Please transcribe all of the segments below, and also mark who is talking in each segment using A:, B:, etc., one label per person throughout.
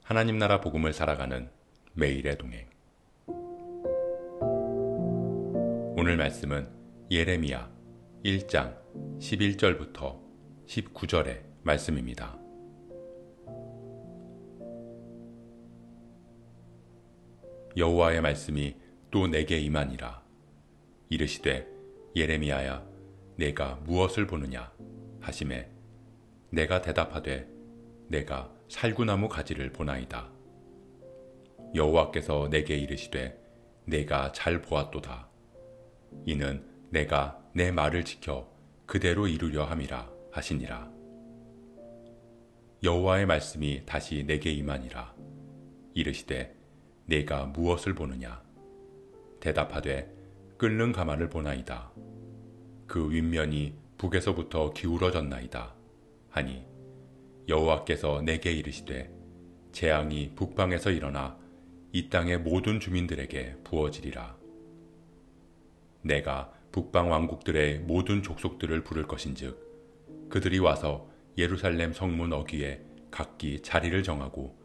A: 하나님 나라 복음을 살아가는 매일의 동행. 오늘 말씀은 예레미야 1장 11절부터 19절의 말씀입니다. 여호와의 말씀이 또 내게 임하니라. 이르시되 예레미야야 내가 무엇을 보느냐 하시매 내가 대답하되 내가 살구나무 가지를 보나이다. 여호와께서 내게 이르시되 내가 잘 보았도다. 이는 내가 내 말을 지켜 그대로 이루려 함이라 하시니라. 여호와의 말씀이 다시 내게 임하니라. 이르시되 내가 무엇을 보느냐 대답하되 끓는 가마를 보나이다. 그 윗면이 북에서부터 기울어졌나이다 하니 여호와께서 내게 이르시되 재앙이 북방에서 일어나 이 땅의 모든 주민들에게 부어지리라. 내가 북방 왕국들의 모든 족속들을 부를 것인즉 그들이 와서 예루살렘 성문 어귀에 각기 자리를 정하고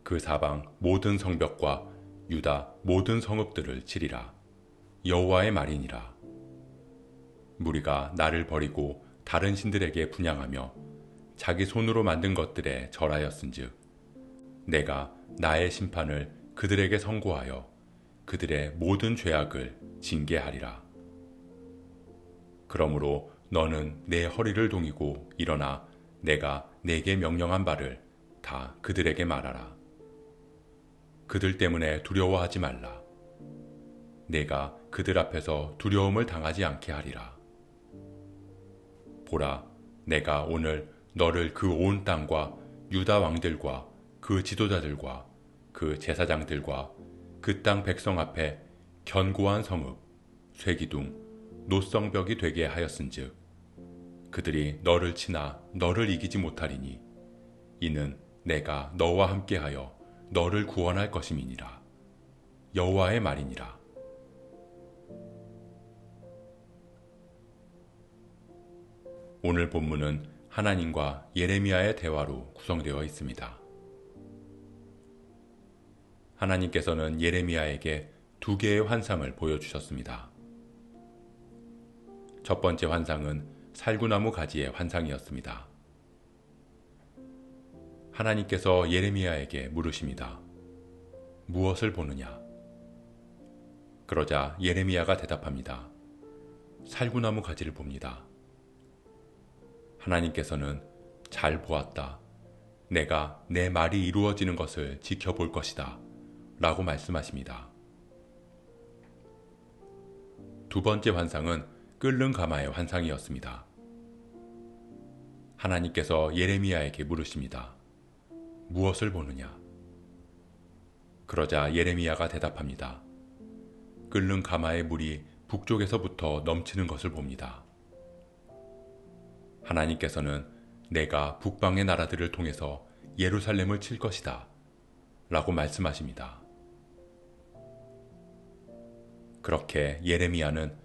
A: 그 사방 모든 성벽과 유다 모든 성읍들을 치리라. 여호와의 말이니라. 무리가 나를 버리고 다른 신들에게 분향하며 자기 손으로 만든 것들에 절하였은즉 내가 나의 심판을 그들에게 선고하여 그들의 모든 죄악을 징계하리라. 그러므로 너는 내 허리를 동이고 일어나 내가 내게 명령한 바를 다 그들에게 말하라. 그들 때문에 두려워하지 말라. 내가 그들 앞에서 두려움을 당하지 않게 하리라. 보라, 내가 오늘 너를 그 온 땅과 유다 왕들과 그 지도자들과 그 제사장들과 그 땅 백성 앞에 견고한 성읍, 쇠기둥, 노성벽이 되게 하였은즉 그들이 너를 치나 너를 이기지 못하리니 이는 내가 너와 함께하여 너를 구원할 것임이니라. 여호와의 말이니라. 오늘 본문은 하나님과 예레미야의 대화로 구성되어 있습니다. 하나님께서는 예레미야에게 두 개의 환상을 보여주셨습니다. 첫 번째 환상은 살구나무 가지의 환상이었습니다. 하나님께서 예레미야에게 물으십니다. 무엇을 보느냐? 그러자 예레미야가 대답합니다. 살구나무 가지를 봅니다. 하나님께서는 잘 보았다. 내가 내 말이 이루어지는 것을 지켜볼 것이다. 라고 말씀하십니다. 두 번째 환상은 끓는 가마의 환상이었습니다. 하나님께서 예레미야에게 물으십니다. 무엇을 보느냐? 그러자 예레미야가 대답합니다. 끓는 가마의 물이 북쪽에서부터 넘치는 것을 봅니다. 하나님께서는 내가 북방의 나라들을 통해서 예루살렘을 칠 것이다 라고 말씀하십니다. 그렇게 예레미야는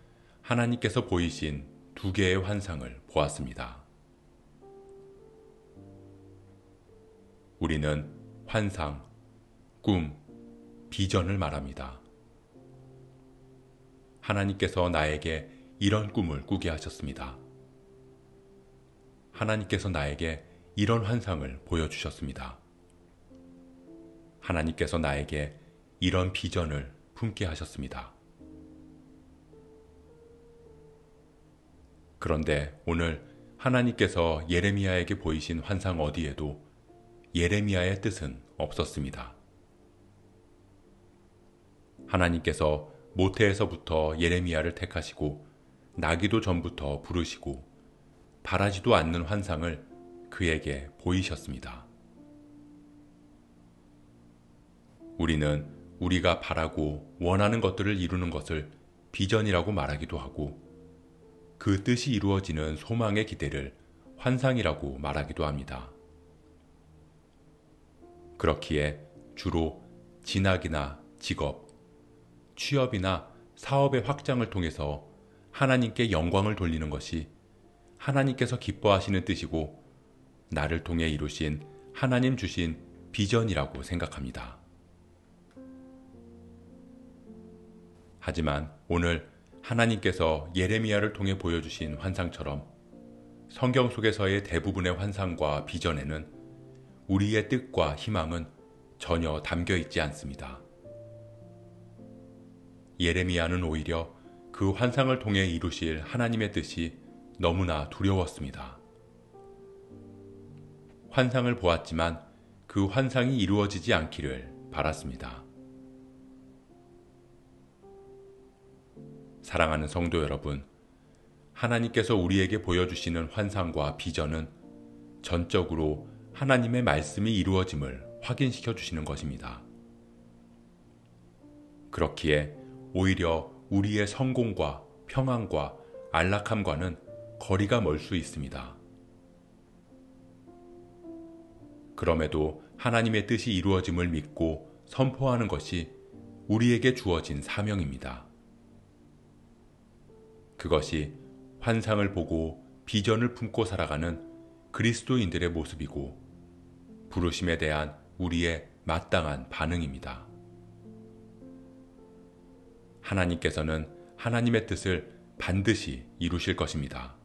A: 하나님께서 보이신 두 개의 환상을 보았습니다. 우리는 환상, 꿈, 비전을 말합니다. 하나님께서 나에게 이런 꿈을 꾸게 하셨습니다. 하나님께서 나에게 이런 환상을 보여주셨습니다. 하나님께서 나에게 이런 비전을 품게 하셨습니다. 그런데 오늘 하나님께서 예레미야에게 보이신 환상 어디에도 예레미야의 뜻은 없었습니다. 하나님께서 모태에서부터 예레미야를 택하시고 나기도 전부터 부르시고 바라지도 않는 환상을 그에게 보이셨습니다. 우리는 우리가 바라고 원하는 것들을 이루는 것을 비전이라고 말하기도 하고 그 뜻이 이루어지는 소망의 기대를 환상이라고 말하기도 합니다. 그렇기에 주로 진학이나 직업, 취업이나 사업의 확장을 통해서 하나님께 영광을 돌리는 것이 하나님께서 기뻐하시는 뜻이고 나를 통해 이루신 하나님 주신 비전이라고 생각합니다. 하지만 오늘 하나님께서 예레미야를 통해 보여주신 환상처럼 성경 속에서의 대부분의 환상과 비전에는 우리의 뜻과 희망은 전혀 담겨 있지 않습니다. 예레미야는 오히려 그 환상을 통해 이루실 하나님의 뜻이 너무나 두려웠습니다. 환상을 보았지만 그 환상이 이루어지지 않기를 바랐습니다. 사랑하는 성도 여러분, 하나님께서 우리에게 보여주시는 환상과 비전은 전적으로 하나님의 말씀이 이루어짐을 확인시켜 주시는 것입니다. 그렇기에 오히려 우리의 성공과 평안과 안락함과는 거리가 멀 수 있습니다. 그럼에도 하나님의 뜻이 이루어짐을 믿고 선포하는 것이 우리에게 주어진 사명입니다. 그것이 환상을 보고 비전을 품고 살아가는 그리스도인들의 모습이고 부르심에 대한 우리의 마땅한 반응입니다. 하나님께서는 하나님의 뜻을 반드시 이루실 것입니다.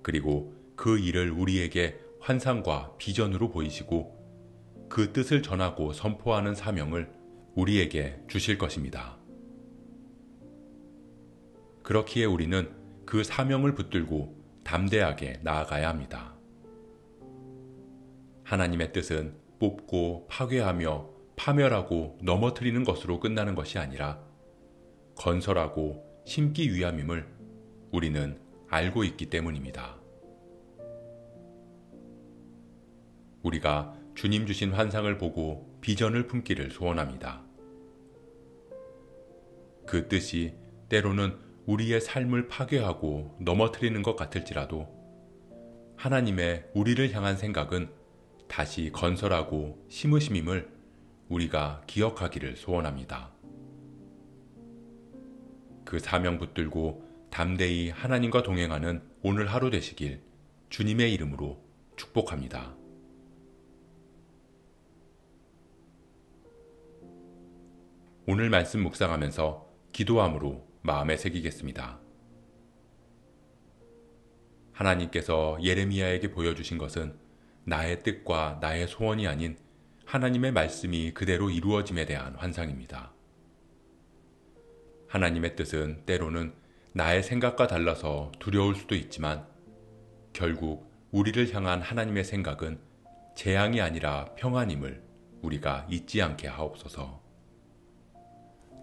A: 그리고 그 일을 우리에게 환상과 비전으로 보이시고 그 뜻을 전하고 선포하는 사명을 우리에게 주실 것입니다. 그렇기에 우리는 그 사명을 붙들고 담대하게 나아가야 합니다. 하나님의 뜻은 뽑고 파괴하며 파멸하고 넘어뜨리는 것으로 끝나는 것이 아니라 건설하고 심기 위함임을 우리는 알고 있기 때문입니다. 우리가 주님 주신 환상을 보고 비전을 품기를 소원합니다. 그 뜻이 때로는 우리의 삶을 파괴하고 넘어뜨리는 것 같을지라도 하나님의 우리를 향한 생각은 다시 건설하고 심으심임을 우리가 기억하기를 소원합니다. 그 사명 붙들고 담대히 하나님과 동행하는 오늘 하루 되시길 주님의 이름으로 축복합니다. 오늘 말씀 묵상하면서 기도함으로 마음에 새기겠습니다. 하나님께서 예레미야에게 보여주신 것은 나의 뜻과 나의 소원이 아닌 하나님의 말씀이 그대로 이루어짐에 대한 환상입니다. 하나님의 뜻은 때로는 나의 생각과 달라서 두려울 수도 있지만 결국 우리를 향한 하나님의 생각은 재앙이 아니라 평안임을 우리가 잊지 않게 하옵소서.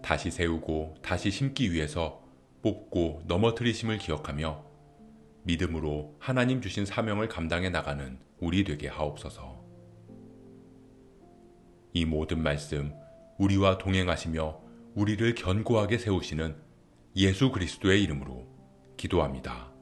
A: 다시 세우고 다시 심기 위해서 뽑고 넘어뜨리심을 기억하며 믿음으로 하나님 주신 사명을 감당해 나가는 우리 되게 하옵소서. 이 모든 말씀 우리와 동행하시며 우리를 견고하게 세우시는 예수 그리스도의 이름으로 기도합니다.